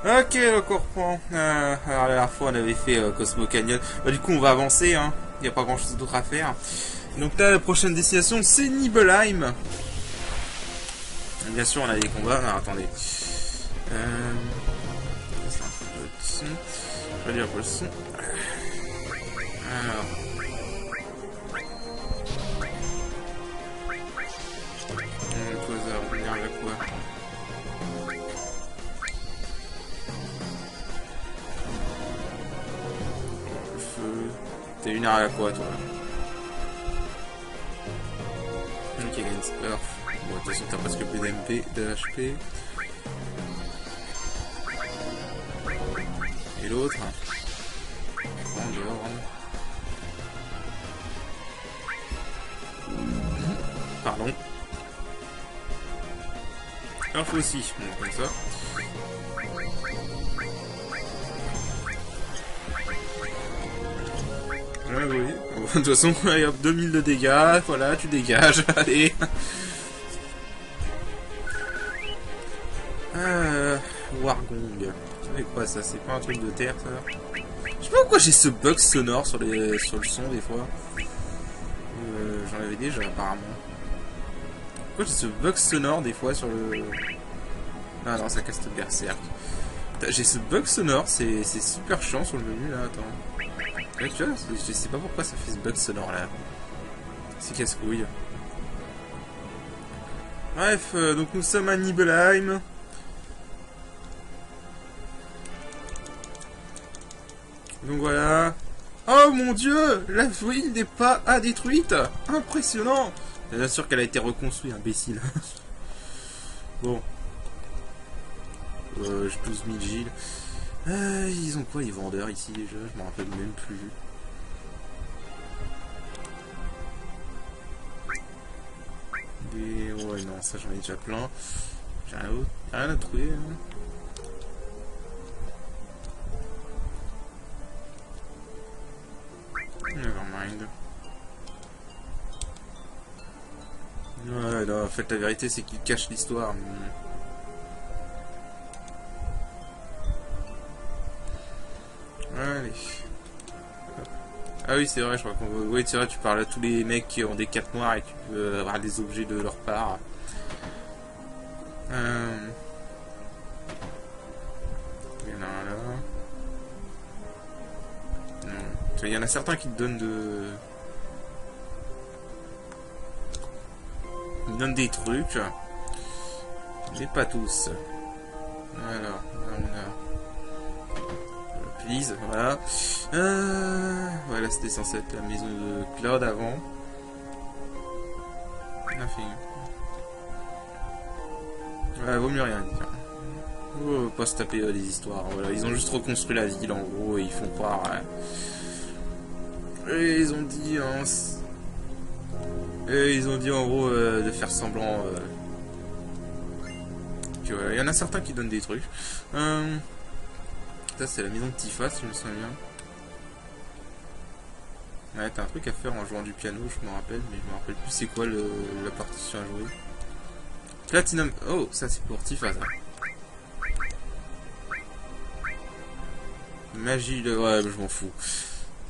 Ok, donc on reprend. Alors la dernière fois on avait fait Cosmo Canyon. Bah, du coup on va avancer, hein. Il n'y a pas grand chose d'autre à faire. Donc là la prochaine destination c'est Nibelheim. Bien sûr on a des combats. Alors attendez. C'est un peu de son. Je vais dire le son. Alors. Quoi ça va revenir avec quoi? T'es une arme à quoi toi? Ok, against Earth. Bon, de toute façon t'as presque plus d'MP, de HP. Et l'autre? Grandeur. Pardon. Earth aussi, bon, comme ça. Oui. Bon, de toute façon, allez, hop, 2000 de dégâts, voilà, tu dégages, allez. Wargong. C'est quoi ça? C'est pas un truc de terre ça? Je sais pas pourquoi j'ai ce bug sonore sur le son des fois. J'en avais déjà apparemment. Pourquoi j'ai ce bug sonore des fois sur le... Ah non, ça casse le berserk. J'ai ce bug sonore, c'est super chiant sur le menu là, attends. Là, tu vois, je sais pas pourquoi ça fait ce bug sonore là. C'est casse-couille. Bref, donc nous sommes à Nibelheim. Donc voilà. Oh mon dieu, la ville n'est pas détruite. Impressionnant. Bien sûr qu'elle a été reconstruite, imbécile. Bon. J'ai 12 000 Gilles. Ils ont quoi les vendeurs ici déjà? Je m'en rappelle même plus. Des... Ouais non, ça j'en ai déjà plein. J'ai rien à trouver. Hein. Nevermind. Ouais, non, en fait la vérité c'est qu'il cache l'histoire. Allez. Ah oui, c'est vrai, je crois qu'on va... Oui, c'est vrai, tu parles à tous les mecs qui ont des cartes noires et tu peux avoir des objets de leur part. Il y en a un là. Non. Il y en a certains qui te donnent de... Ils donnent des trucs. Mais pas tous. Alors, on a... Please, voilà. Voilà, c'était censé être la maison de Claude avant. Ouais, vaut mieux rien dire. Oh, pas se taper des histoires. Voilà, ils ont juste reconstruit la ville en gros et ils font croire. Hein. Et ils ont dit, hein, et ils ont dit en gros de faire semblant. Que voilà, il y en a certains qui donnent des trucs. Ça c'est la maison de Tifa si je me souviens bien. Ouais, t'as un truc à faire en jouant du piano, je me rappelle, mais je me rappelle plus c'est quoi la partition à jouer. Platinum. Oh, ça c'est pour Tifa ça. Magie de... Ouais, je m'en fous.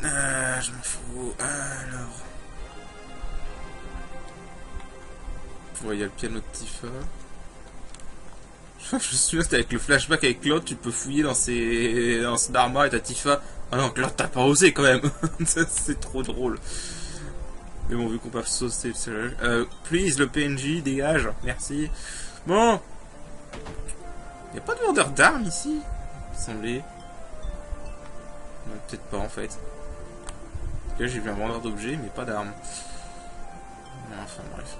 Je m'en fous. Alors... Ouais, il y a le piano de Tifa. Je me souviens, c'était avec le flashback avec Claude, tu peux fouiller dans ses armoires et t'as Tifa. Ah non, Claude, t'as pas osé quand même. C'est trop drôle. Mais bon, vu qu'on peut saucer le... please, le PNJ, dégage. Merci. Bon. Y a pas de vendeur d'armes ici, il semblait. Peut-être pas en fait. Parce que là j'ai vu un vendeur d'objets mais pas d'armes. Enfin bref.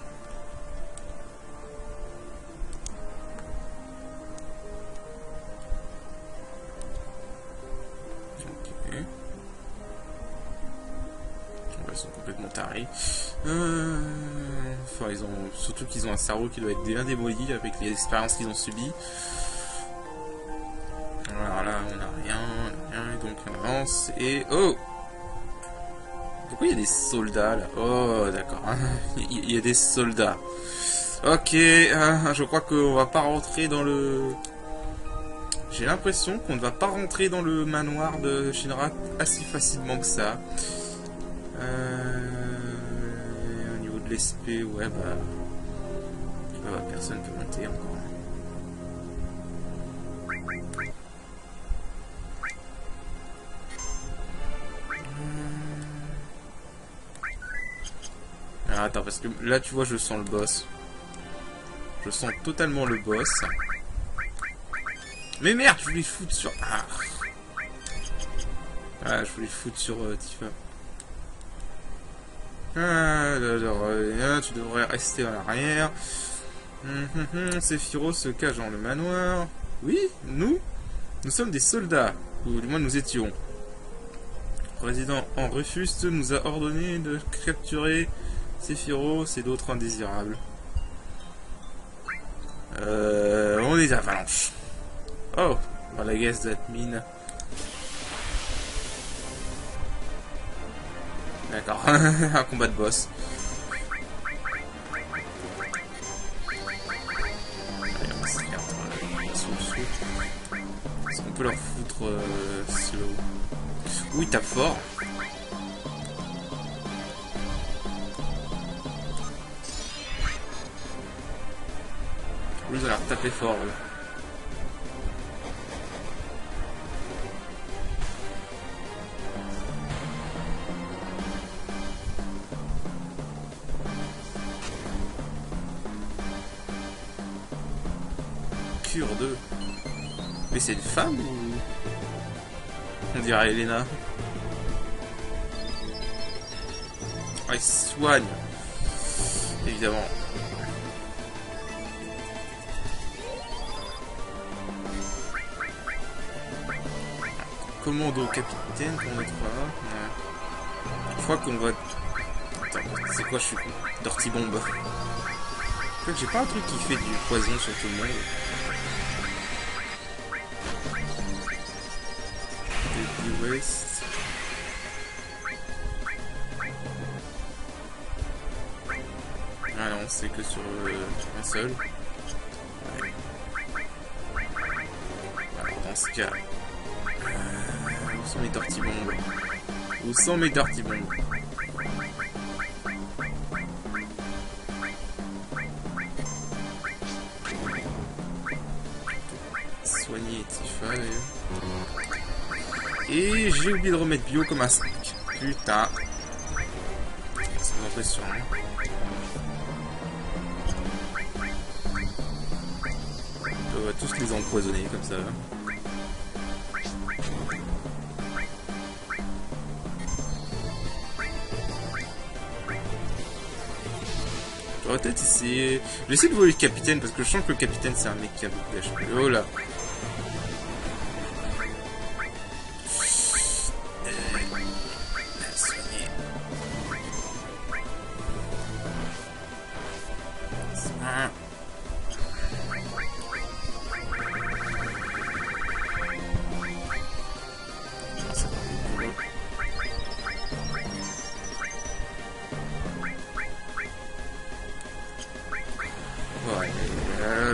Ok. Ils sont complètement tarés. Enfin ils ont. Surtout qu'ils ont un cerveau qui doit être bien démoli avec les expériences qu'ils ont subies. Alors là on n'a rien, donc on avance et... Oh! Pourquoi il y a des soldats là? Oh d'accord, il y a des soldats. Ok, je crois qu'on va pas rentrer dans le... J'ai l'impression qu'on ne va pas rentrer dans le manoir de Shinra assez facilement que ça. Au niveau de l'SP, ouais, bah... personne ne peut monter encore. Ah, attends, parce que là, tu vois, je sens le boss. Je sens totalement le boss. Mais merde, je voulais foutre sur... Ah, je voulais foutre sur Tifa. Tu devrais rester en arrière. Sephiroth se cache dans le manoir. Oui, nous sommes des soldats. Ou du moins nous étions. Le président en Rufus nous a ordonné de capturer Sephiroth et d'autres indésirables. On est avalanches. Oh, well, I guess that mean. D'accord, un combat de boss. Allez, on va se faire sous. Est-ce qu'on peut leur foutre slow? Oui, tape fort. Oui, ils ont l'air de taper fort, oui. Cure 2. Mais c'est une femme ou... On dirait Elena. Ah, il soigne. Évidemment. Commando capitaine pour notre part. Ouais. Je crois qu'on va... Attends, c'est quoi je suis con? Dirty Bomb. Je crois que j'ai pas un truc qui fait du poison sur tout le monde. Deadly Waste. Ah non, c'est que sur un seul. Ouais. Alors dans ce cas... Où sont mes Dirty Bombs? Où sont mes Dirty Bombs? Soigner Tifa et j'ai oublié de remettre bio comme un 5. Putain. C'est impressionnant. On va tous les empoisonner comme ça. J'aurais peut-être essayé... J'essaie de voler le capitaine parce que je sens que le capitaine c'est un mec qui a beaucoup d'HP. Oh là.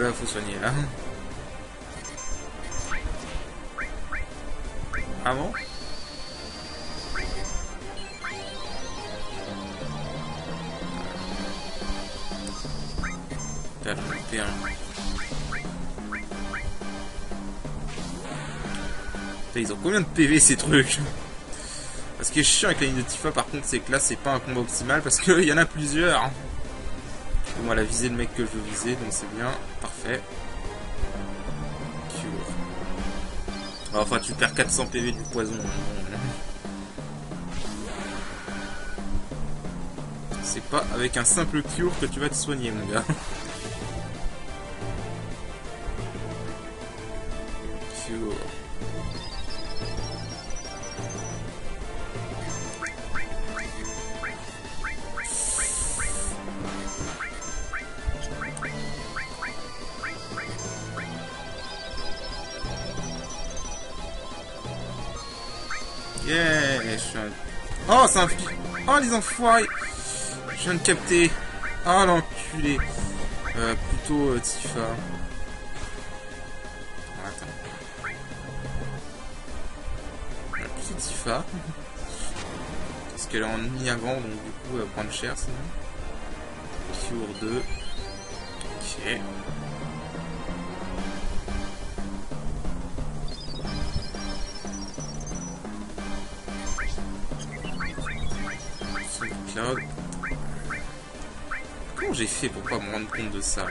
Là, faut soigner là. Ah bon? T'as loupé un. Ils ont combien de PV ces trucs? Ce qui est chiant avec la ligne de Tifa par contre c'est que là c'est pas un combat optimal parce qu'il y en a plusieurs. Bon, elle a visé le mec que je veux viser, donc c'est bien, parfait. Cure. Enfin, tu perds 400 PV du poison. C'est pas avec un simple cure que tu vas te soigner, mon gars. Cure. Yeah, je suis un... Oh, c'est un... Oh, les enfoirés. Je viens de capter. Oh, l'enculé. Plutôt Tifa. Attends. Tifa. Parce qu'elle est en ennemi avant, donc du coup elle va prendre cher sinon. Cure 2. Ok. Cloud. Comment j'ai fait pour pas me rendre compte de ça?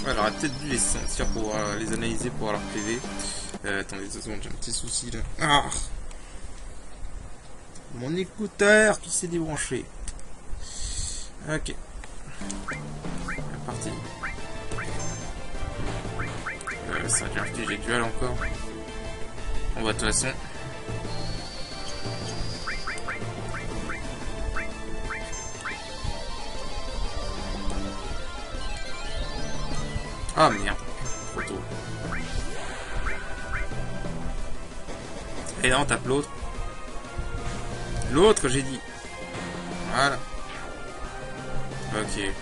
Alors, j'aurais peut-être dû les sentir pour les analyser pour avoir leur PV. Attendez 2 secondes, j'ai un petit souci là. Ah, mon écouteur qui s'est débranché. Ok. C'est parti. 5 RT, j'ai duel encore. On va de toute façon. Ah merde, trop tôt. Et là on tape l'autre. L'autre j'ai dit. Voilà. Ok.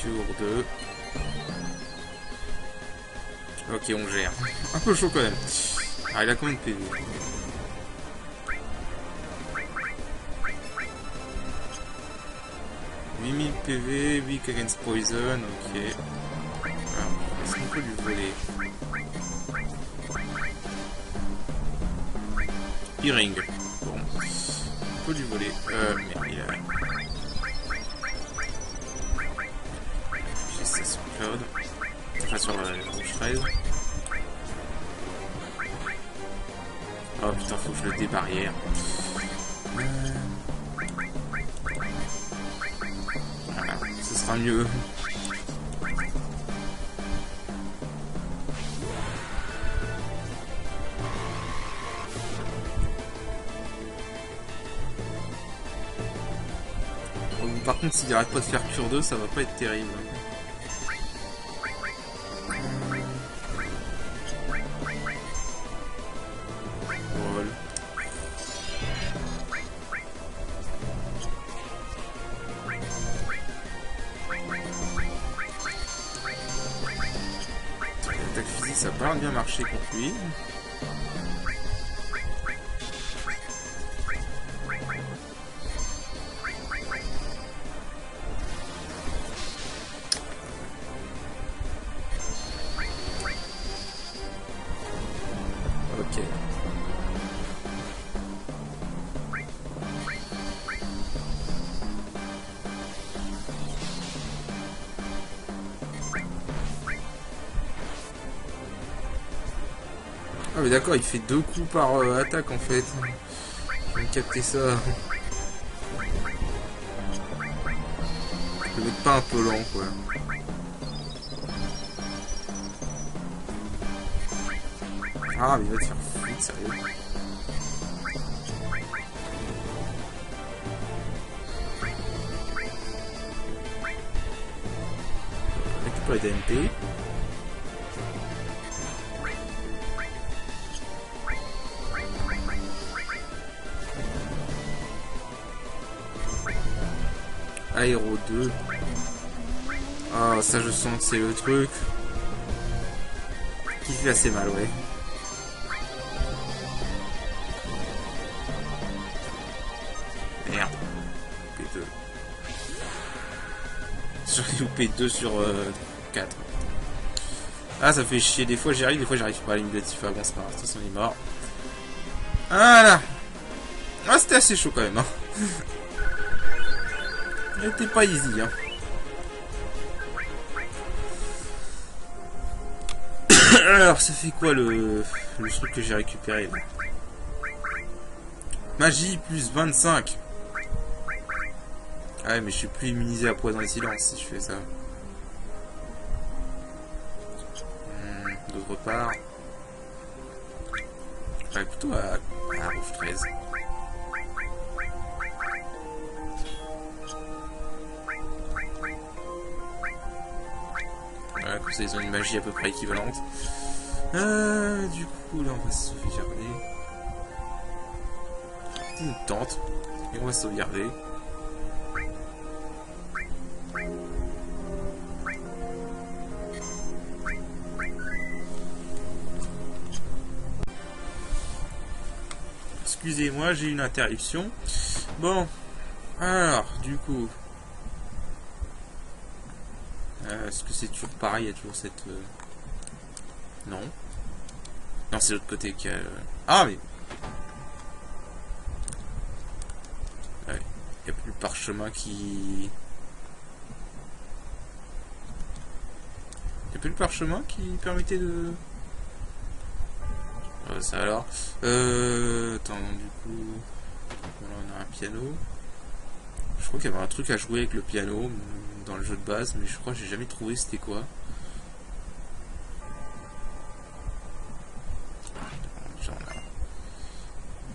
Cure 2. Ok, on gère. Un peu chaud quand même. Ah, il a combien de PV? PV, weak against poison, ok. Est-ce qu'on peut lui voler? Earring. Bon. On peut lui voler. Merde, il a... J'ai ça sur Cloud. Enfin, sur la rouge 13. Oh putain, faut que je le débarrière. Voilà, ce sera mieux. Par contre, s'il arrête pas de faire cure 2, ça va pas être terrible. L'attaque physique, ça a pas bien marché contre lui. Ok. Ah mais d'accord, il fait 2 coups par attaque en fait. Je vais capter ça. Le mec pas un peu lent quoi. Ah mais il va te faire foutre, sérieux. Récupérer des MP. Aéro 2. Ah, ça je sens que c'est le truc qui fait assez mal, ouais. Merde. P2. J'en ai loupé 2 sur 4. Ah, ça fait chier. Des fois j'y arrive, des fois j'arrive pas à l'île de Tifa. Bon, c'est pas grave, de toute façon il est mort. Voilà. Ah, c'était assez chaud quand même, hein. Il était pas easy, hein. Alors, ça fait quoi le truc que j'ai récupéré là? Magie plus 25. Ah ouais, mais je suis plus immunisé à poison et silence si je fais ça. D'autre part... Ouais, plutôt à rouge 13. Voilà, comme ça ils ont une magie à peu près équivalente. Du coup là on va se sauvegarder. C'est une tente. Et on va sauvegarder. Excusez-moi, j'ai une interruption. Bon, alors, du coup... est-ce que c'est toujours pareil? Il y a toujours cette... Non. Non, c'est l'autre côté qui a... Ah, mais... Ouais, il n'y a plus le parchemin qui... Il n'y a plus le parchemin qui permettait de... ça alors. Attends, du coup... Voilà, on a un piano. Je crois qu'il y avait un truc à jouer avec le piano dans le jeu de base, mais je crois que j'ai jamais trouvé c'était quoi. Genre là.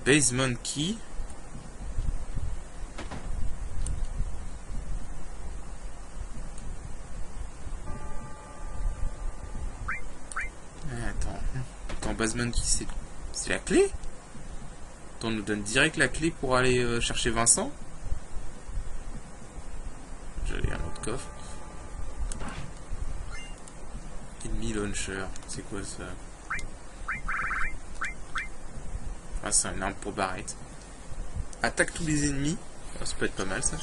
Basement Key. Attends, Basement Key, c'est la clé? On nous donne direct la clé pour aller chercher Vincent. J'avais un autre coffre. Enemy Launcher, c'est quoi ça? Ah, c'est une arme pour barrette. Attaque tous les ennemis. Oh, ça peut être pas mal ça.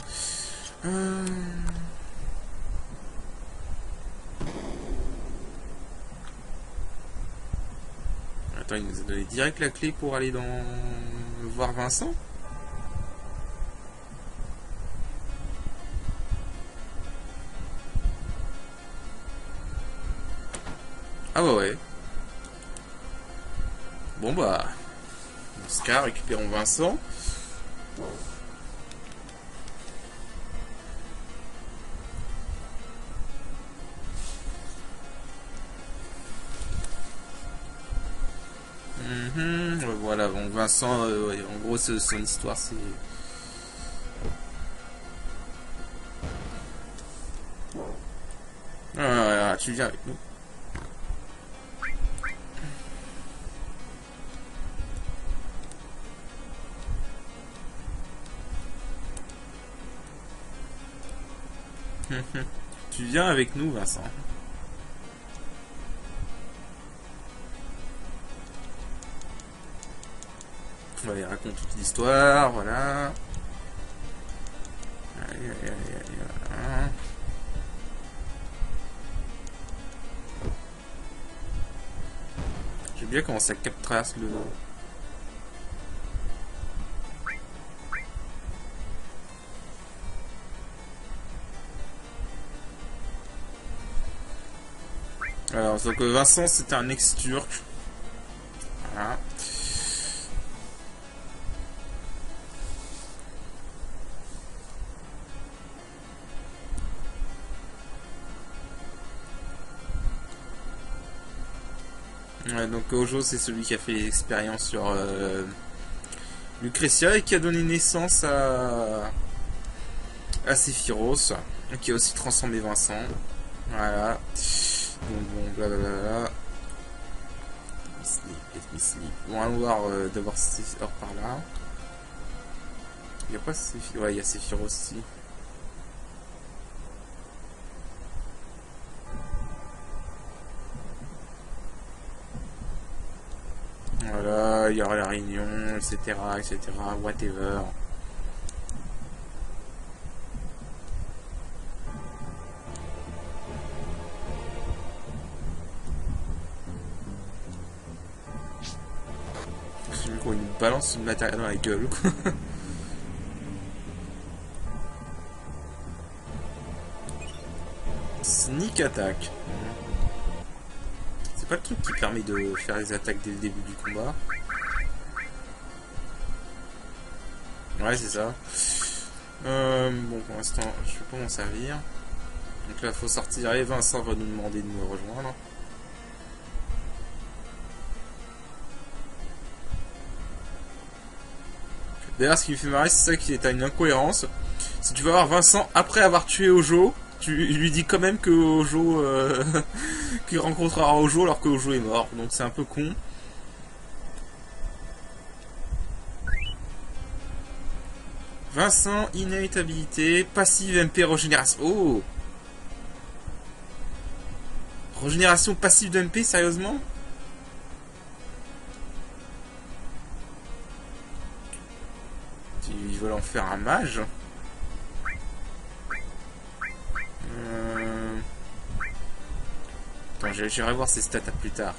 Attends, il nous a donné direct la clé pour aller dans... voir Vincent. Ah bah ouais. Bon bah... Dans ce cas, récupérons Vincent. Voilà, bon, Vincent, ouais, en gros, son histoire, c'est... Ah, tu viens avec nous. Tu viens avec nous, Vincent. Voilà, il raconte toute l'histoire, voilà. Allez, voilà. J'aime bien comment ça trace le... Alors, donc Vincent, c'était un ex-turc. Voilà. Ouais, donc Ojo, c'est celui qui a fait les expériences sur Lucretia et qui a donné naissance à Sephiroth, qui a aussi transformé Vincent. Voilà. Donc bon, blablabla. Let me sleep. On va voir d'abord Sephiroth par là. Il n'y a pas Sephiroth. Ouais, il y a Sephiroth aussi. Voilà, il y aura la réunion, etc., etc., whatever. C'est qu'on nous balance le matériel dans la gueule, quoi. Sneak attack. C'est pas le truc qui permet de faire les attaques dès le début du combat. Ouais, c'est ça. Bon, pour l'instant, je vais pas m'en servir. Donc là, il faut sortir et Vincent va nous demander de nous rejoindre. D'ailleurs, ce qui me fait marrer, c'est ça qui est à une incohérence. Si tu vas voir Vincent après avoir tué Ojo, tu lui dis quand même que Ojo... qu'il rencontrera Ojo alors que Ojo est mort. Donc c'est un peu con. Vincent, innate habilité, passive MP régénération. Oh! Régénération passive de MP, sérieusement? Ils veulent en faire un mage. Attends, j'irai voir ses stats à plus tard.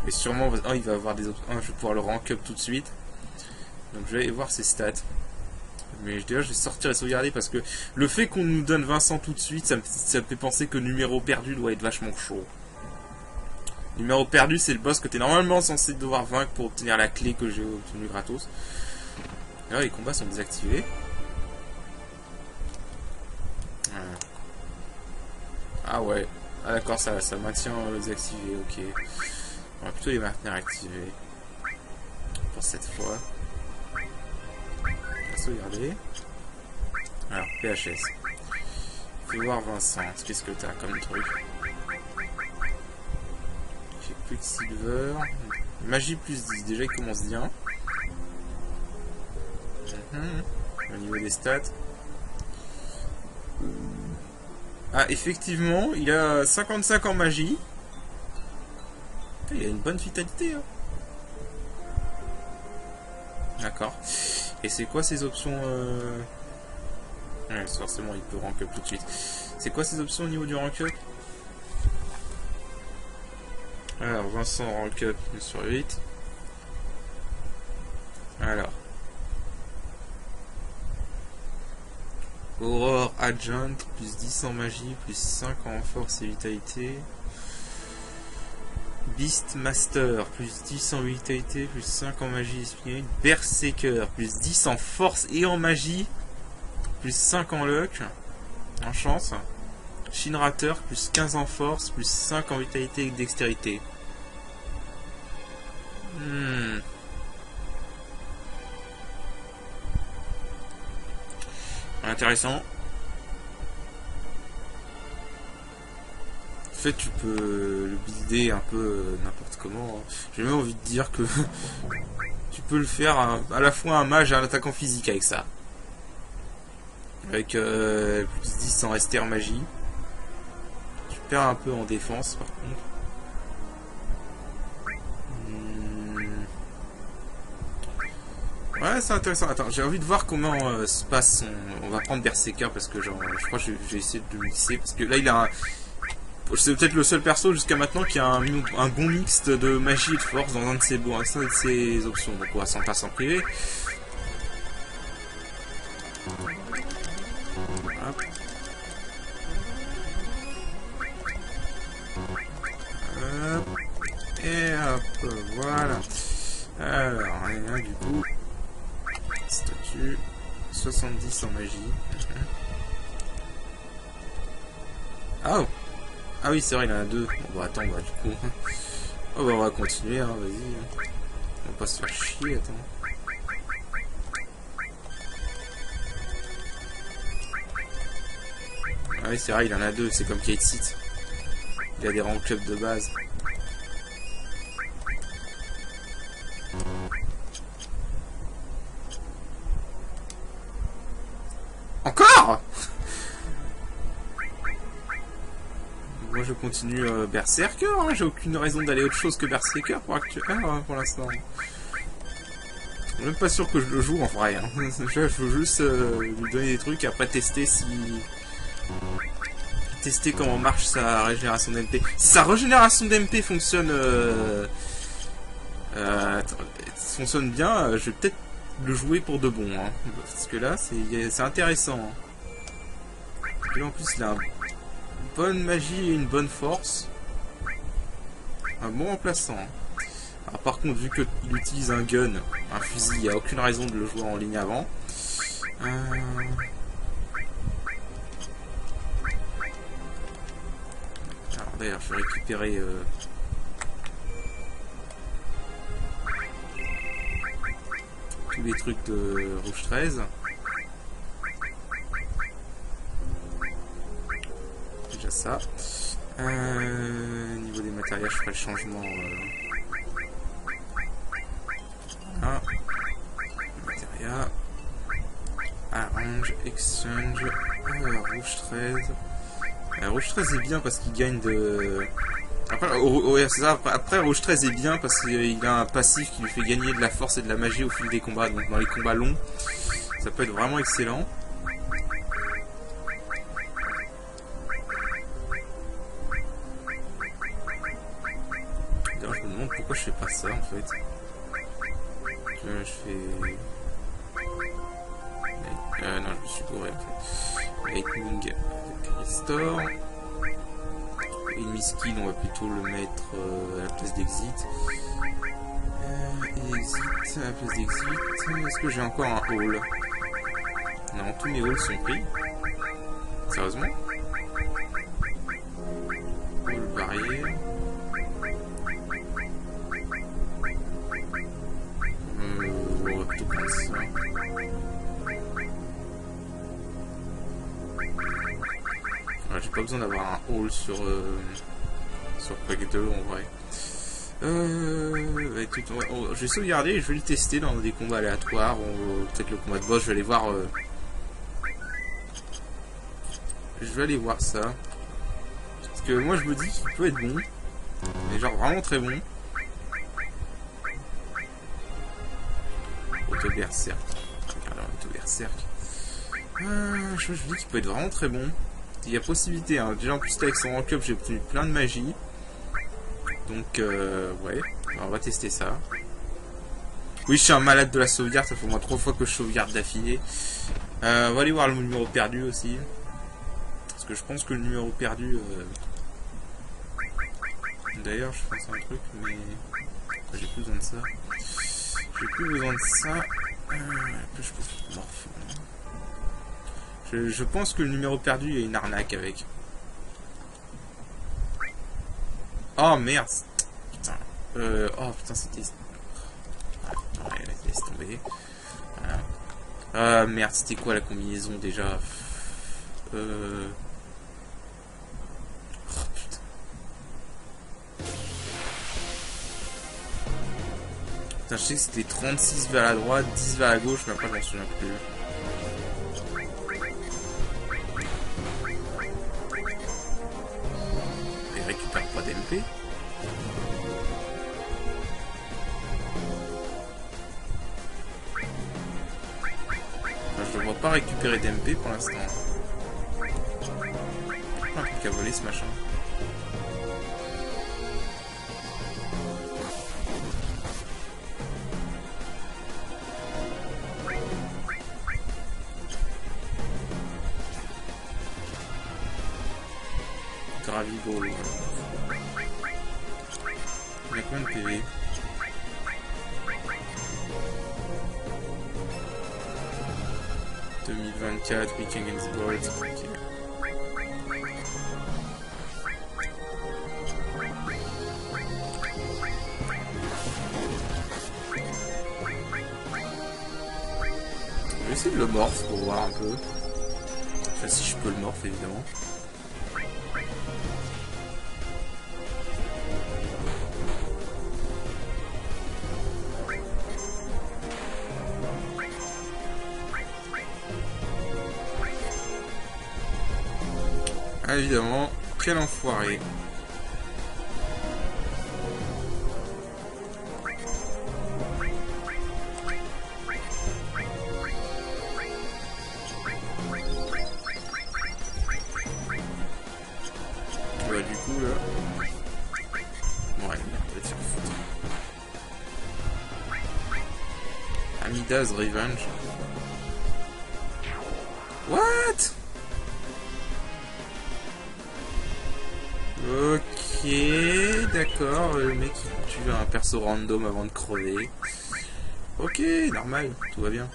Et sûrement, oh, il va avoir des options. Oh, je vais pouvoir le rank up tout de suite. Donc je vais aller voir ses stats. Mais déjà, je vais sortir et sauvegarder parce que le fait qu'on nous donne Vincent tout de suite, ça me fait penser que numéro perdu doit être vachement chaud. Numéro perdu, c'est le boss que tu es normalement censé devoir vaincre pour obtenir la clé que j'ai obtenue gratos. Là, les combats sont désactivés. Ah ouais. Ah d'accord, ça maintient les activés, ok. On va plutôt les maintenir activés. Pour cette fois. On va sauvegarder. Alors, PHS. Fais voir Vincent, qu'est-ce que t'as comme truc? J'ai plus de silver. Magie plus 10, déjà il commence bien. Au niveau des stats. Ah, effectivement, il a 55 en magie. Il a une bonne vitalité. Hein. D'accord. Et c'est quoi ces options ouais, forcément, il peut rank up tout de suite. C'est quoi ces options au niveau du rank up? Alors, Vincent rank up 1 sur 8. Alors. Aurore Adjunct, plus 10 en magie, plus 5 en force et vitalité. Beast Master, plus 10 en vitalité, plus 5 en magie et spirit. Berserker, plus 10 en force et en magie, plus 5 en luck, en chance. Shinrater, plus 15 en force, plus 5 en vitalité et dextérité. Intéressant. En fait, tu peux le builder un peu n'importe comment. J'ai même envie de dire que tu peux le faire à la fois un mage et un attaquant physique avec ça. Avec plus 10 en Esther magie. Tu perds un peu en défense par contre. Ouais, c'est intéressant. Attends, j'ai envie de voir comment se passe son... On va prendre Berserker parce que genre, je crois que j'ai essayé de le mixer. Parce que là, il a un... C'est peut-être le seul perso jusqu'à maintenant qui a un bon mixte de magie et de force dans un de ses options. Donc on va s'en passer en privé. Hop. Hop. Et hop, voilà. Alors, on est là du coup. Statut. 70 en magie. Oh! Ah oui, c'est vrai, il y en a deux. Bon, bah attends, bah du coup... Oh bah on va continuer, hein, vas-y. On va pas se faire chier, attends. Ah oui, c'est vrai, il en a deux, c'est comme Kate Seat. Il a des rank up de base. Encore? Moi je continue Berserker, hein. J'ai aucune raison d'aller autre chose que Berserker pour l'instant. Je suis même pas sûr que je le joue en vrai. Hein. Je veux juste lui donner des trucs et après tester tester comment marche sa régénération d'MP. Si sa régénération d'MP fonctionne fonctionne bien, je vais peut-être le jouer pour de bon. Hein. Parce que là c'est intéressant. Hein. Et là en plus il a une bonne magie et une bonne force. Un bon remplaçant. Alors, par contre, vu qu'il utilise un gun, un fusil, il n'y a aucune raison de le jouer en ligne avant. Alors d'ailleurs, je vais récupérer tous les trucs de Rouge 13. Déjà ça. Niveau des matériels, je ferai le changement. Area. Arrange, exchange. Rouge 13. Rouge 13 est bien parce qu'il gagne de... Après, c'est ça. Après, Rouge 13 est bien parce qu'il a un passif qui lui fait gagner de la force et de la magie au fil des combats. Donc dans les combats longs, ça peut être vraiment excellent. D'ailleurs, je me demande pourquoi je fais pas ça en fait. Je fais... non, je me suis gouré en fait. Lightning Restore. Enemy skill, on va plutôt le mettre à la place d'exit. Exit, à la place d'exit. Est-ce que j'ai encore un haul? Non, tous mes hauls sont pris. Sérieusement? Haul barrière. On va plutôt prendre ça. J'ai pas besoin d'avoir un haul sur Quake 2 en vrai. Je vais sauvegarder et je vais le tester dans des combats aléatoires. Peut-être le combat de boss, je vais aller voir. Je vais aller voir ça. Parce que moi je me dis qu'il peut être bon. Mais genre vraiment très bon. Auto-berserk. Regardez auto-berserk. Je me dis qu'il peut être vraiment très bon. Il y a possibilité, hein. Déjà en plus avec son rank up j'ai obtenu plein de magie. Donc ouais, on va tester ça. Oui, je suis un malade de la sauvegarde, ça fait au moins 3 fois que je sauvegarde d'affilée. On va aller voir le numéro perdu aussi. Parce que je pense que le numéro perdu... D'ailleurs je pense à un truc, mais... J'ai plus besoin de ça. J'ai plus besoin de ça. Que je peux morph. Je pense que le numéro perdu, il y a une arnaque avec. Oh merde. Putain. Oh putain, c'était... Ouais, laisse tomber. Voilà. Ah merde, c'était quoi la combinaison déjà? Oh putain. Putain, je sais que c'était 36 vers la droite, 10 vers la gauche, mais après je m'en souviens plus. Récupère pas d'MP. Enfin, je ne vois pas récupérer d'MP pour l'instant. Un truc à voler ce machin. Graviball. Il y a combien de PV? « 2024, Week Against Boards ». Okay. Je vais essayer de le morph pour voir un peu. Enfin, si je peux le morph évidemment. Ah, évidemment, quel enfoiré. Bah du coup là... Ouais, merde, on va te faire foutre. Amida's Revenge. What? Ok, d'accord, le mec il tue un perso random avant de crever. Ok, normal, tout va bien.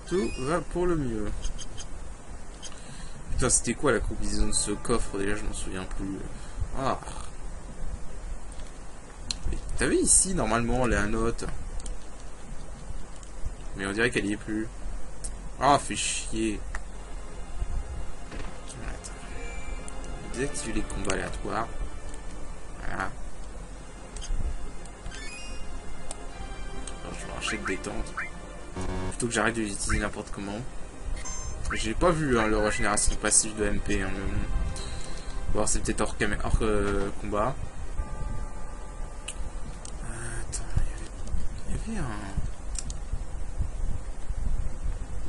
Tout va pour le mieux. Putain, c'était quoi la combinaison de ce coffre? Déjà, je m'en souviens plus. Ah. T'avais ici, normalement, la note. Mais on dirait qu'elle y est plus. Ah, fait chier. Désactiver les combats aléatoires. Voilà. je vais racheter de détente. Plutôt que j'arrête de les utiliser n'importe comment. J'ai pas vu hein, leur régénération passive de MP. Hein, mais bon. Voir c'est peut-être hors combat. Attends, il y avait un...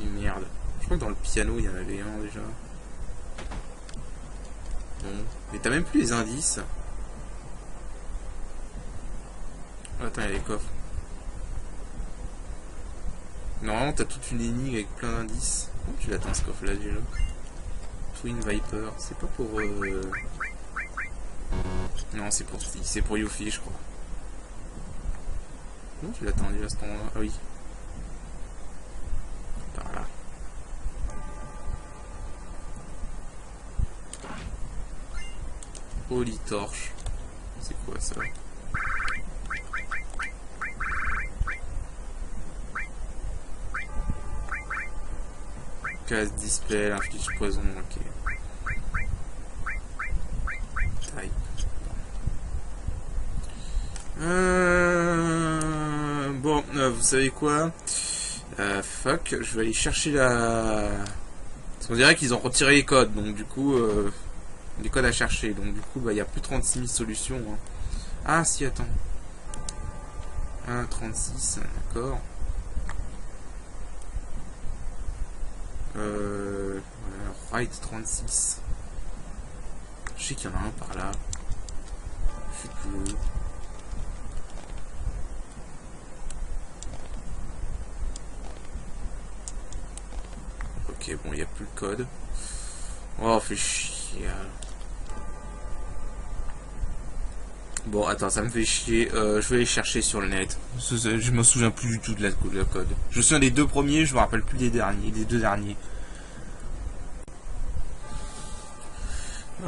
Une merde. Je crois que dans le piano il y en avait un déjà. Bon. Mais t'as même plus les indices. Attends, il y a les coffres. Normalement, t'as toute une énigme avec plein d'indices. Comment tu l'atteins ce coffre là déjà? Twin Viper, c'est pas pour. Non, c'est pour Yuffie, je crois. Comment tu l'atteins déjà à ce moment-là? Ah oui. Par là. Holy Torch. C'est quoi ça? Casse dispel, inflige poison, ok. Taille. Bon, vous savez quoi? Fuck, je vais aller chercher la... Parce qu'on dirait qu'ils ont retiré les codes, donc du coup... les codes à chercher, donc du coup, bah, il y a plus 36 000 solutions. Hein. Ah si, attends. 36, d'accord. Right 36. Je sais qu'il y en a un par là. Je sais plus où. Ok, bon, il n'y a plus le code. Oh, fait chier. Bon, attends, ça me fait chier. Je vais aller chercher sur le net. Je me souviens plus du tout de la code. Je me souviens des deux premiers, je me rappelle plus des derniers, des deux derniers.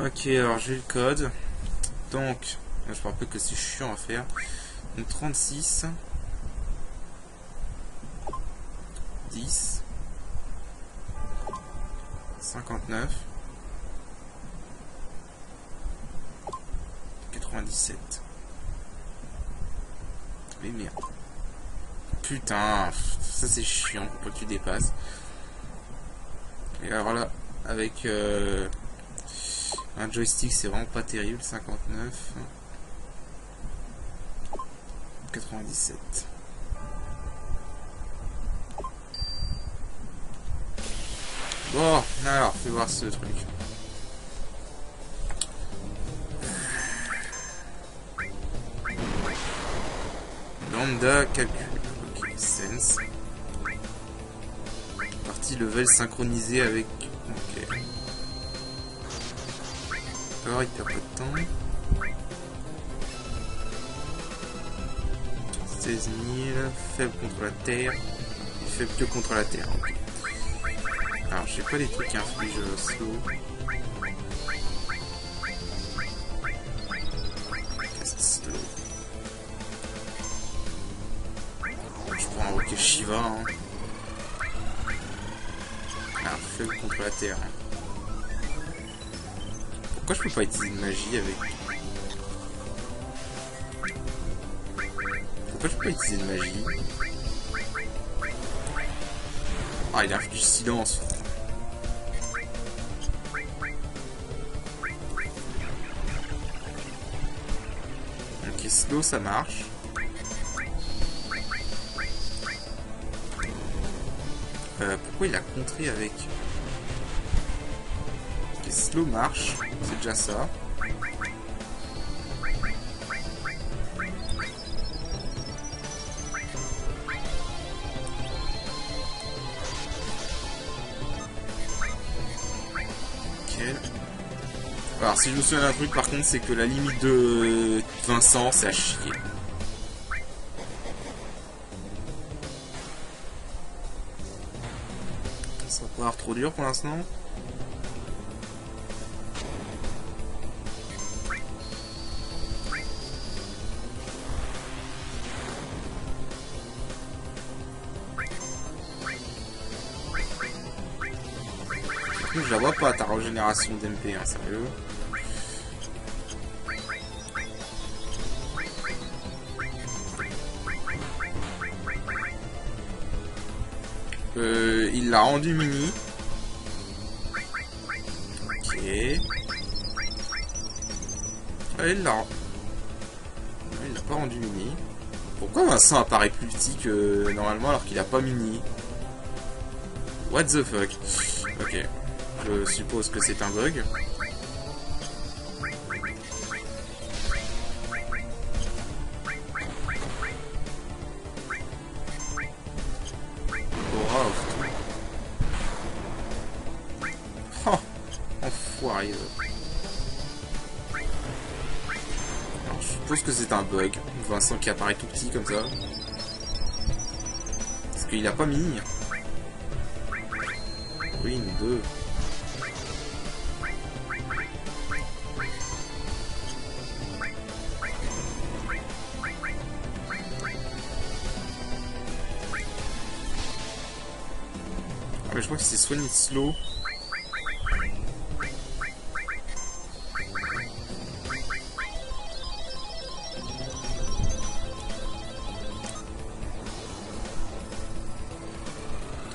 Ok, alors j'ai le code. Donc, je me rappelle que c'est chiant à faire. Donc 36 10 59 97. Mais merde. Putain, ça c'est chiant pour que tu dépasses. Et alors là, avec un joystick, c'est vraiment pas terrible. 59 97. Bon, alors, fais voir ce truc. Lambda calcul. Ok, sense. Partie level synchronisée avec. Ok. Alors, il perd pas de temps. 16 000. Faible contre la terre. Et faible que contre la terre. Ok. Alors, j'ai pas les trucs qui infligent slow. Cast slow. Je prends invoquer Shiva. Hein. Alors, faible contre la terre. Hein. Pourquoi je peux pas utiliser de magie avec... Pourquoi je peux pas utiliser de magie? Ah, il inflige silence. Ok, slow, ça marche. Pourquoi il a contré avec... Ok, slow marche. C'est déjà ça. Alors si je me souviens d'un truc par contre, c'est que la limite de Vincent c'est à chier. Ça va pas avoir trop dur pour l'instant. Je la vois pas ta régénération d'MP, hein, sérieux. il l'a rendu mini. Ok. Ah, il l'a pas rendu mini. Pourquoi Vincent apparaît plus petit que normalement alors qu'il a pas mini? What the fuck? Ok. Je suppose que c'est un bug. Oh, enfoiré. Alors, je suppose que c'est un bug. Vincent qui apparaît tout petit comme ça. Parce qu'il a pas mis. Oui, 2. Mais je crois que c'est Swan Slow.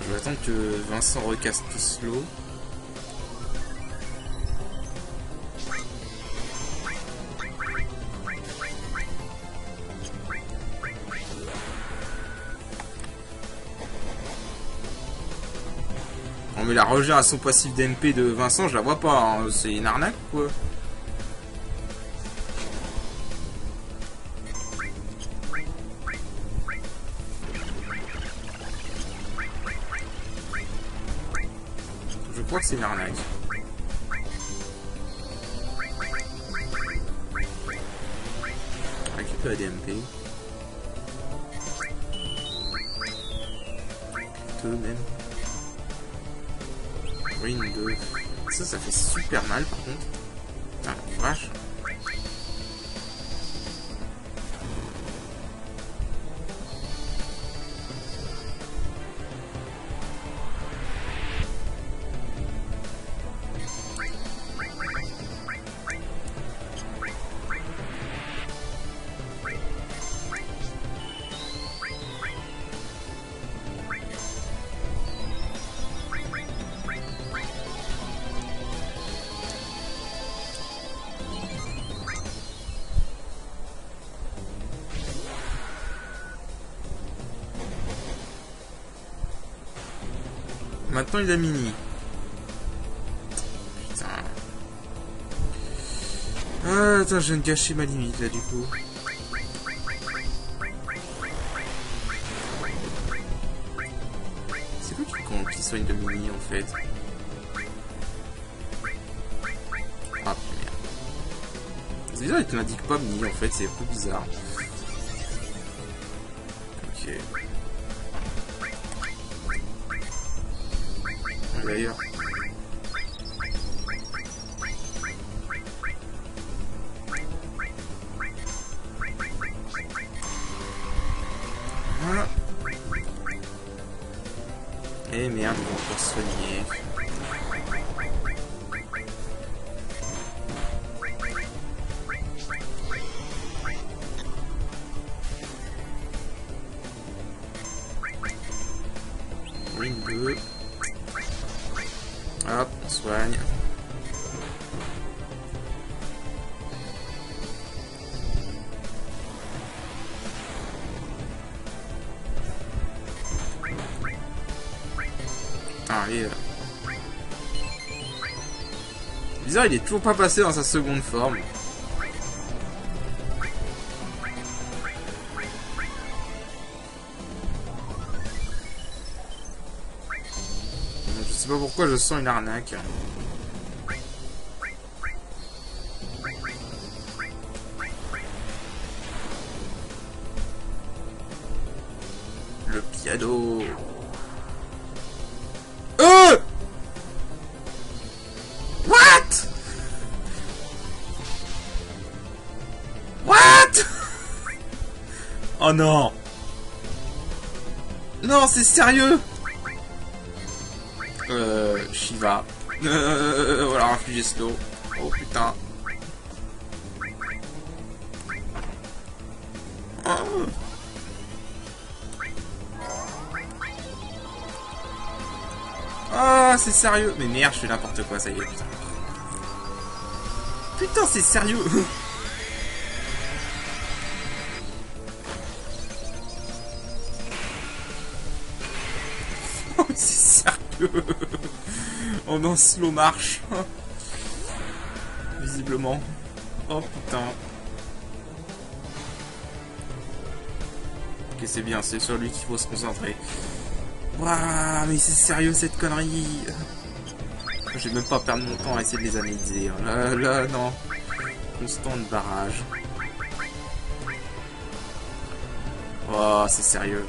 Je vais attendre que Vincent recasse tout slow. Non mais la régénération passive d'MP de Vincent, je la vois pas, hein. C'est une arnaque ou quoi? Je crois que c'est une arnaque. Récupère la DMP. 2 même. Oui, 2. Ça fait super mal par contre. Ah, vache. Maintenant il a mini. Putain. Ah, attends, je viens de gâcher ma limite là du coup. C'est quoi qui soigne de mini en fait? Ah merde. C'est bizarre, il te l'indique pas mini en fait, c'est un peu bizarre. Ok. D'ailleurs. Voilà. Eh merde, ils vont encore se soigner. Win 2. Hop, on soigne. Ah, et bizarre, il est toujours pas passé dans sa seconde forme. Je sais pas pourquoi je sens une arnaque. Le piano. What? What? Oh non. Non, c'est sérieux. Shiva. Voilà, réfugié slow. Oh putain. Oh. Oh, c'est sérieux. Mais merde, je fais n'importe quoi, ça y est, putain. Putain, c'est sérieux. Oh, c'est sérieux. On est en slow marche. Visiblement. Oh, putain. Ok, c'est bien, c'est sur lui qu'il faut se concentrer. Waouh, mais c'est sérieux cette connerie. Je vais même pas perdre mon temps à essayer de les analyser. Là, non. Constant de barrage. Oh, c'est sérieux.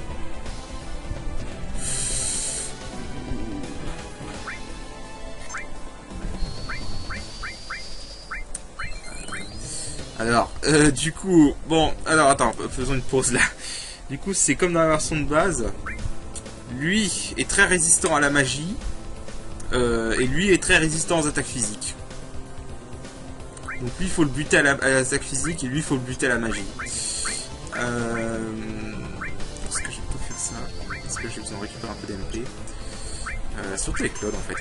Alors, du coup, bon, alors attends, faisons une pause là. Du coup, c'est comme dans la version de base. Lui est très résistant à la magie. Et lui est très résistant aux attaques physiques. Donc lui, il faut le buter à l'attaque physique et lui, il faut le buter à la magie. Est-ce que je peux faire ça? Est-ce que j'ai besoin de récupérer un peu d'MP? Surtout avec Claude, en fait.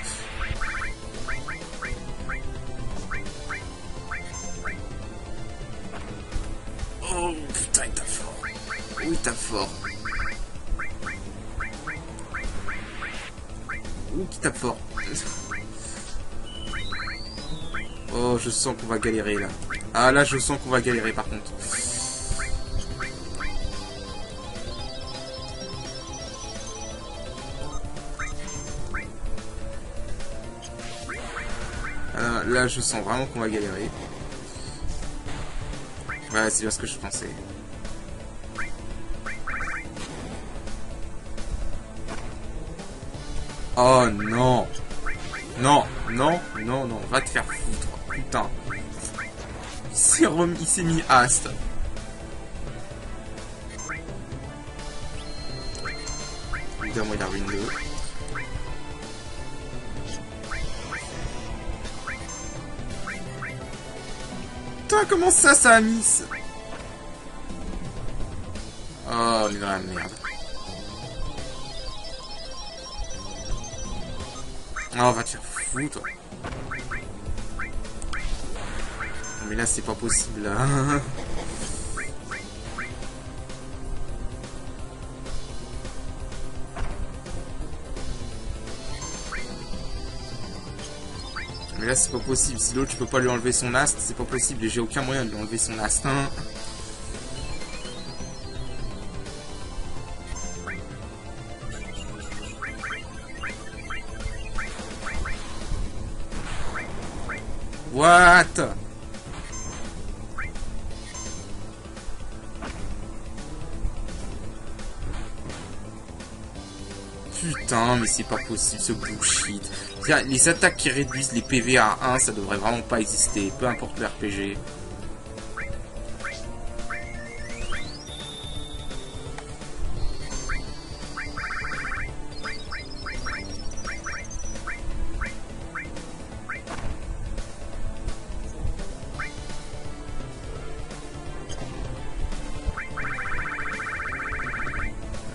Oh, putain, il tape fort. Oui, il tape fort. Ouh, qui tape fort. Oh, je sens qu'on va galérer, là. Ah, là, je sens qu'on va galérer, par contre. Là, je sens vraiment qu'on va galérer. Ouais, c'est bien ce que je pensais. Oh non! Non, non, non, non, va te faire foutre. Putain. Il s'est mis Ast. Évidemment, il a ruiné 2. Putain, comment ça a miss? Oh, on est dans la merde. Oh, va te faire foutre. Non, mais là, c'est pas possible, là. Mais là, c'est pas possible. Si l'autre, je peux pas lui enlever son ast, c'est pas possible. Et j'ai aucun moyen de lui enlever son ast. Hein. What? Putain, mais c'est pas possible ce bullshit. Les attaques qui réduisent les PV à 1, ça devrait vraiment pas exister, peu importe le RPG.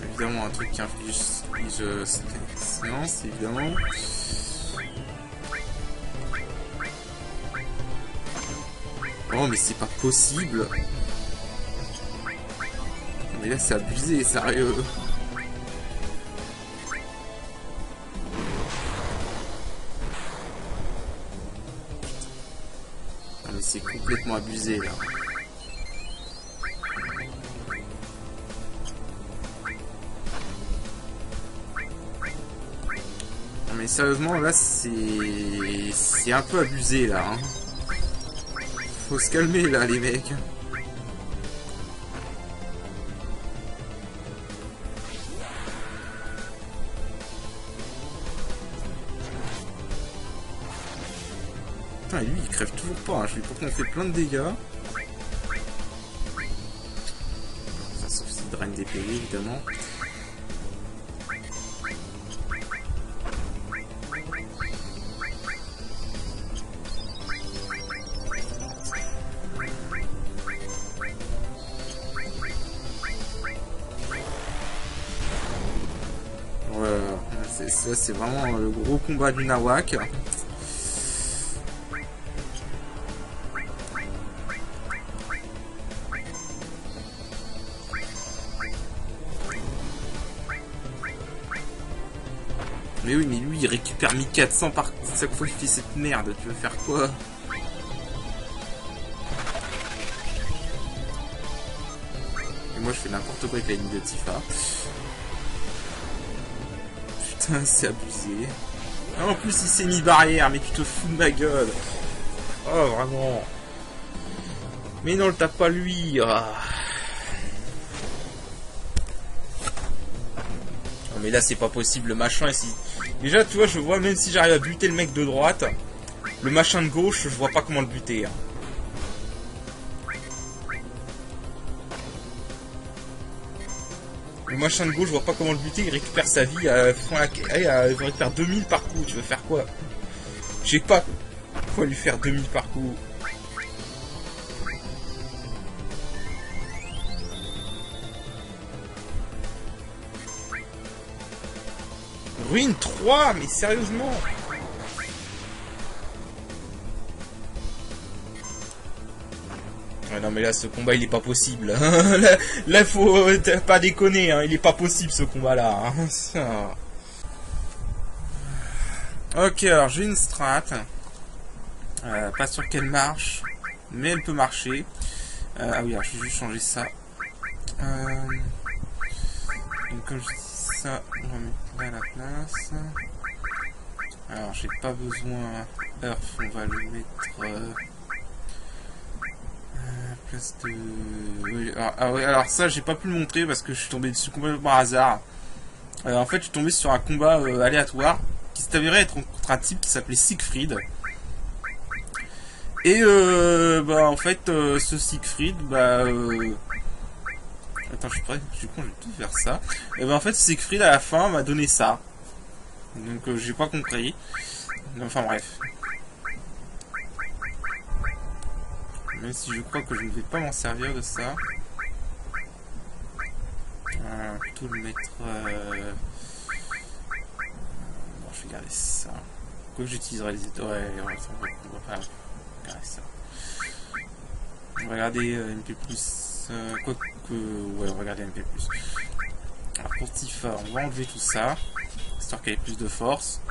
Évidemment, un truc qui inflige silence, évidemment. Oh, mais c'est pas possible. Mais là, c'est abusé, sérieux. Non, mais c'est complètement abusé, là. Mais sérieusement, là, c'est un peu abusé, là. Hein. Faut se calmer, là, les mecs. Putain, et lui, il crève toujours pas. Hein. Je lui ai pourtant fait plein de dégâts. Enfin, sauf s'il draine des PV, évidemment. Ça, c'est vraiment le gros combat du Nawak. Mais oui, mais lui, il récupère 1400 par chaque fois qu'il fait cette merde. Tu veux faire quoi? Et moi, je fais n'importe quoi avec la ligne de Tifa. Putain, c'est abusé. En plus, il s'est mis barrière, mais tu te fous de ma gueule. Oh, vraiment. Mais non, le tape pas lui. Ah. Non, mais là, c'est pas possible. Le machin, ici. Déjà, tu vois, je vois, même si j'arrive à buter le mec de droite, le machin de gauche, je vois pas comment le buter. Hein. Le machin de gauche, je vois pas comment le buter, il récupère sa vie il récupère 2000 par coup. Tu veux faire quoi? Je sais pas quoi lui faire 2000 par coup. Ruine 3, mais sérieusement? Ah non mais là ce combat il est pas possible. Là faut pas déconner, hein. Il est pas possible ce combat là. Hein. Ok, alors j'ai une strat. Pas sûr qu'elle marche, mais elle peut marcher. Ah oui, alors je vais juste changer ça. Donc comme je dis ça, on va mettre là à la place. Alors j'ai pas besoin Earth, on va le mettre place de... Oui, alors ça j'ai pas pu le montrer parce que je suis tombé dessus complètement par hasard. En fait je suis tombé sur un combat aléatoire qui s'est avéré être contre un type qui s'appelait Siegfried. Et bah en fait ce Siegfried, bah attends, je suis prêt, je suis con, je vais tout faire ça. Et ben en fait Siegfried à la fin m'a donné ça. Donc j'ai pas compris. Enfin bref. Même si je crois que je ne vais pas m'en servir de ça. Plutôt le mettre... Bon, je vais garder ça. Quoi que j'utiliserai les étoiles. Ouais, on va pas garder ça. On va regarder MP+. Quoi que... Ouais, on va regarder MP+. Alors pour Tifa, on va enlever tout ça. Histoire qu'elle ait plus de force.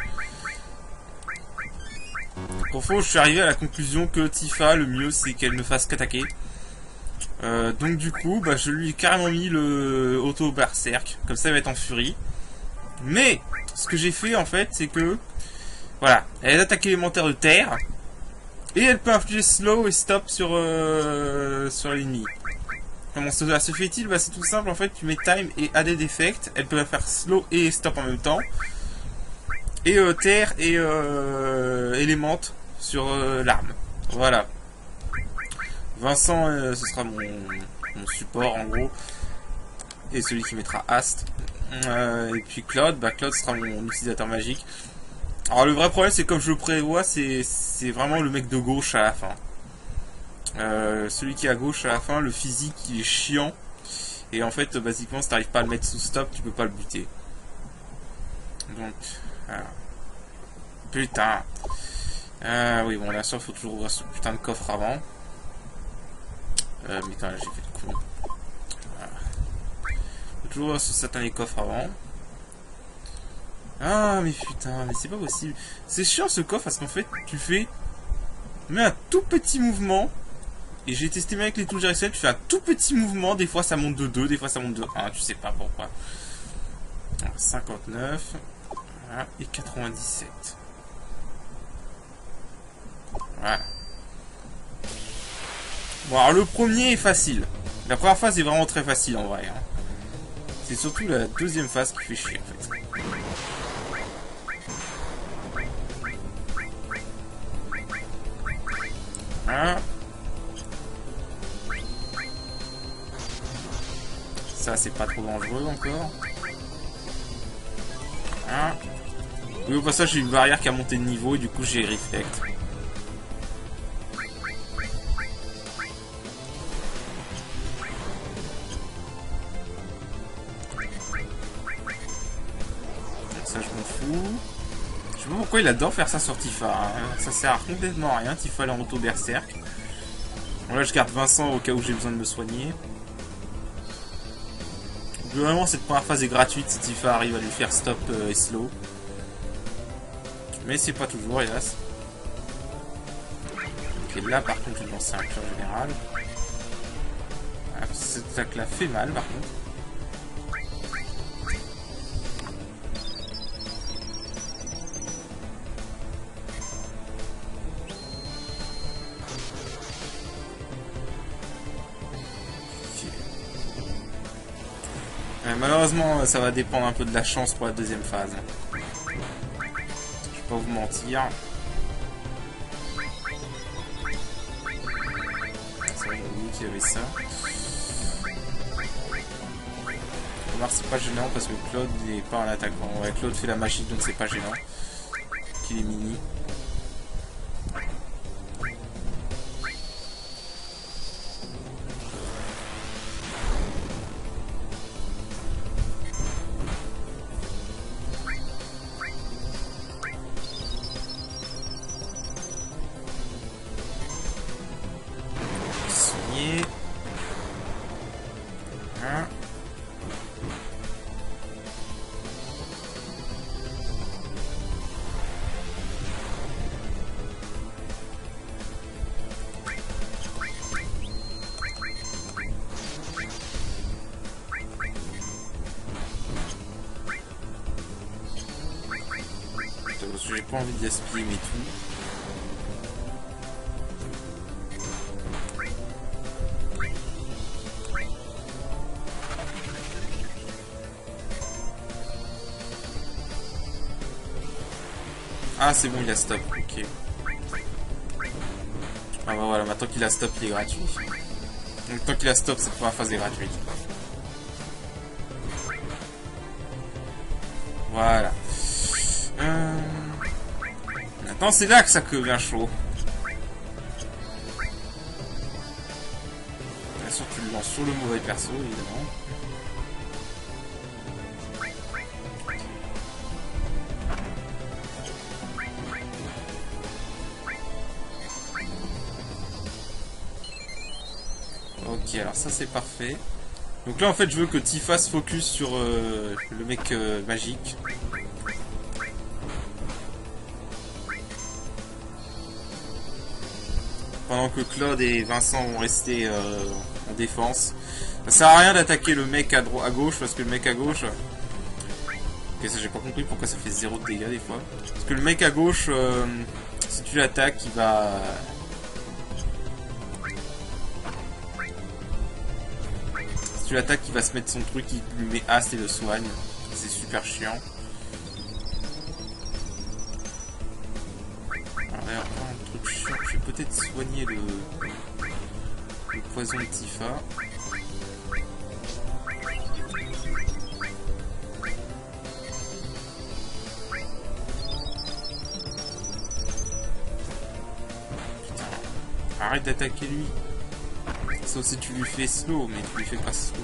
Pour fond, je suis arrivé à la conclusion que Tifa, le mieux, c'est qu'elle ne fasse qu'attaquer. Donc du coup, bah, je lui ai carrément mis le auto berserk. Comme ça, elle va être en furie. Mais, ce que j'ai fait, en fait, c'est que... Voilà, elle a l'attaque élémentaire de terre. Et elle peut infliger slow et stop sur l'ennemi. Comment cela se fait-il? Bah, c'est tout simple, en fait, tu mets time et added effect. Elle peut faire slow et stop en même temps. Et terre et élément sur l'arme. Voilà. Vincent, ce sera mon support en gros. Et celui qui mettra Ast. Et puis Claude, bah Claude sera mon utilisateur magique. Alors le vrai problème c'est comme je le prévois, c'est vraiment le mec de gauche à la fin. Celui qui est à gauche à la fin, le physique il est chiant. Et en fait, basiquement, si t'arrives pas à le mettre sous stop, tu peux pas le buter. Donc, voilà. Putain. Oui, bon, là, ça, faut toujours ouvrir ce putain de coffre avant. Mais putain, là, j'ai fait le con. Voilà. Faut toujours ouvrir ce satané coffre avant. Ah, mais putain, mais c'est pas possible. C'est chiant ce coffre parce qu'en fait, tu fais. Mais un tout petit mouvement. Et j'ai testé même avec les touches directionnelles, tu fais un tout petit mouvement, des fois ça monte de 2, des fois ça monte de 1, tu sais pas pourquoi. Alors, 59 voilà, et 97. Voilà. Bon alors le premier est facile. La première phase est vraiment très facile en vrai. Hein. C'est surtout la deuxième phase qui fait chier en fait. Voilà. Ça c'est pas trop dangereux encore. Hein. Oui au passage j'ai une barrière qui a monté de niveau et du coup j'ai reflect. Ça je m'en fous. coup. Je sais pas pourquoi il adore faire ça sur Tifa. Hein. Ça sert complètement à rien. Tifa elle est en auto berserk. Bon, là je garde Vincent au cas où j'ai besoin de me soigner. Globalement cette première phase est gratuite si Tifa arrive à lui faire stop et slow. Mais c'est pas toujours hélas. Ok, là par contre il lance un cœur général. Cette attaque là fait mal par contre. Malheureusement, ça va dépendre un peu de la chance pour la deuxième phase. Je vais pas vous mentir. Ça, j'ai oublié qu'il y avait ça. Remarque, c'est pas gênant parce que Claude n'est pas un attaquant. Ouais, Claude fait la magie, donc c'est pas gênant. Qu'il est mini. J'ai pas envie de gaspiller mes tout. Ah c'est bon, il a stop, ok. Ah bah voilà, maintenant qu'il a stop, il est gratuit. Donc tant qu'il a stop, cette première phase est gratuite. Voilà. Maintenant c'est là que ça devient chaud. Bien sûr tu le lances sur le mauvais perso, évidemment. Ok, alors ça c'est parfait. Donc là en fait je veux que Tifa se focus sur le mec magique. Pendant que Claude et Vincent vont rester en défense. Ça sert à rien d'attaquer le mec à gauche parce que le mec à gauche... Ok, ça j'ai pas compris pourquoi ça fait 0 de dégâts des fois. Parce que le mec à gauche, si tu l'attaques, il va... Si tu l'attaques, il va se mettre son truc, il lui met haste et le soigne. C'est super chiant. Alors, un truc chiant, je vais peut-être soigner le poison de Tifa. Putain, arrête d'attaquer lui. Sauf si tu lui fais slow, mais tu lui fais pas slow.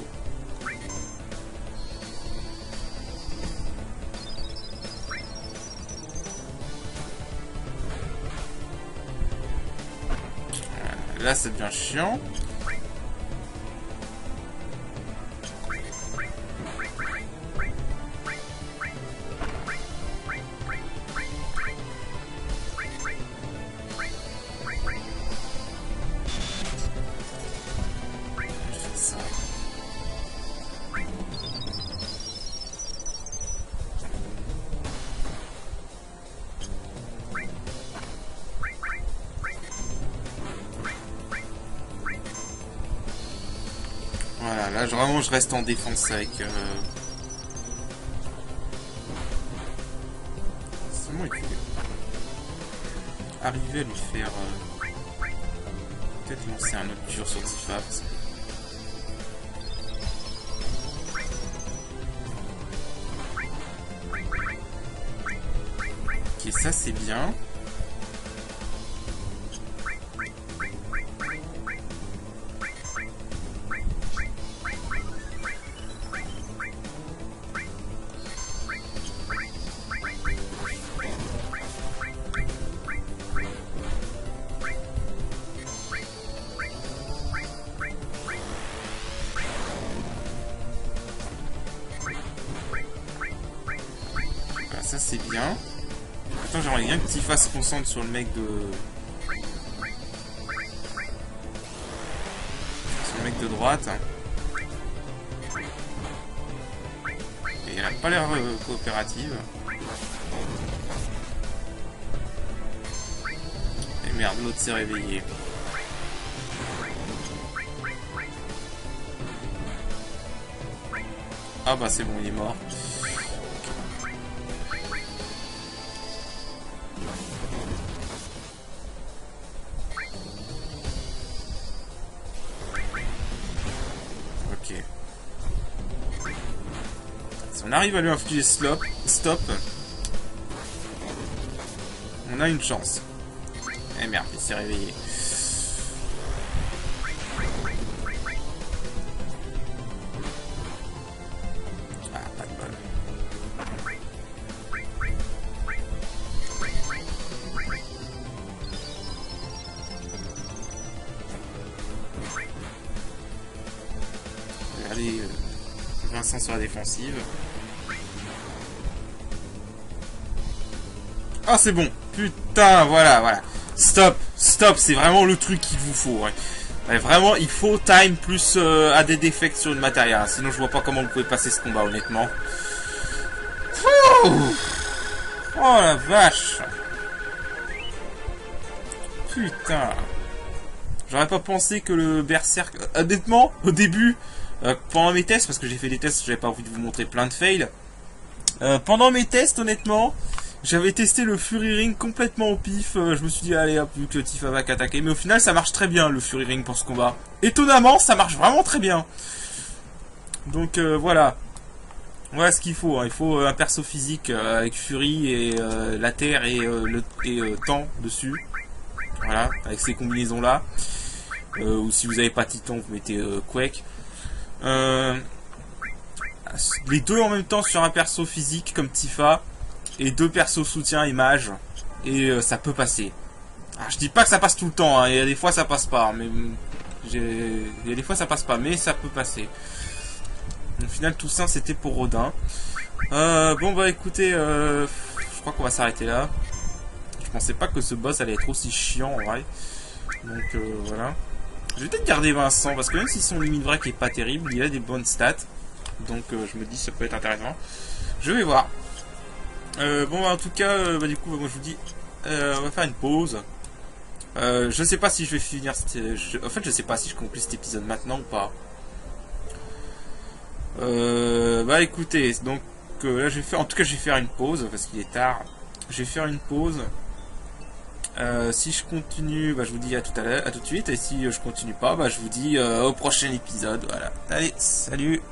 Là, ça devient chiant. Voilà, là vraiment je reste en défense avec... C'est moi qui arriver à lui faire... Peut-être lancer un autre dur sur Tifa. Parce que... Ok, ça c'est bien. ça c'est bien. Attends, j'aimerais bien que Tifa se concentre sur le mec de... Sur le mec de droite. Et elle a pas l'air coopérative. Et merde, l'autre s'est réveillé. Ah bah c'est bon, il est mort. Ok. Si on arrive à lui infliger stop, on a une chance. Eh merde, il s'est réveillé. Allez, Vincent sur la défensive. Ah, c'est bon. Putain, voilà. Stop, c'est vraiment le truc qu'il vous faut. Ouais. Ouais, vraiment, il faut time plus AD effect sur une matériel. Sinon, je vois pas comment vous pouvez passer ce combat, honnêtement. Oh la vache. Putain. J'aurais pas pensé que le berserk... Honnêtement, au début, pendant mes tests, parce que j'ai fait des tests, j'avais pas envie de vous montrer plein de fails. Pendant mes tests, honnêtement, j'avais testé le Fury Ring complètement au pif. Je me suis dit, allez, hop, vu que Tifa va qu'attaquer. Mais au final, ça marche très bien, le Fury Ring, pour ce combat. Étonnamment, ça marche vraiment très bien. Donc, voilà. Voilà ce qu'il faut. Hein. Il faut un perso physique avec Fury et la terre et temps dessus. Voilà, avec ces combinaisons-là. Ou si vous n'avez pas Titan, vous mettez Quake. Les deux en même temps sur un perso physique comme Tifa. Et deux persos soutien et mage. Et ça peut passer. Alors, je dis pas que ça passe tout le temps. Hein. Il y a des fois ça passe pas. Mais il y a des fois ça passe pas. Mais ça peut passer. Au final tout ça c'était pour Rodin. Bon bah écoutez. Je crois qu'on va s'arrêter là. Je pensais pas que ce boss allait être aussi chiant en vrai. Donc voilà. Je vais peut-être garder Vincent, parce que même si son limite vrai qui est pas terrible, il a des bonnes stats. Donc je me dis ça peut être intéressant. Je vais voir. Bon bah, en tout cas, du coup moi je vous dis, on va faire une pause. Je sais pas si je vais finir en fait je sais pas si je conclue cet épisode maintenant ou pas. Bah écoutez, donc là je vais faire, en tout cas je vais faire une pause, parce qu'il est tard. Je vais faire une pause. Si je continue, bah, je vous dis à tout à l'heure, à tout de suite. Et si je continue pas, bah, je vous dis au prochain épisode. Voilà. Allez, salut.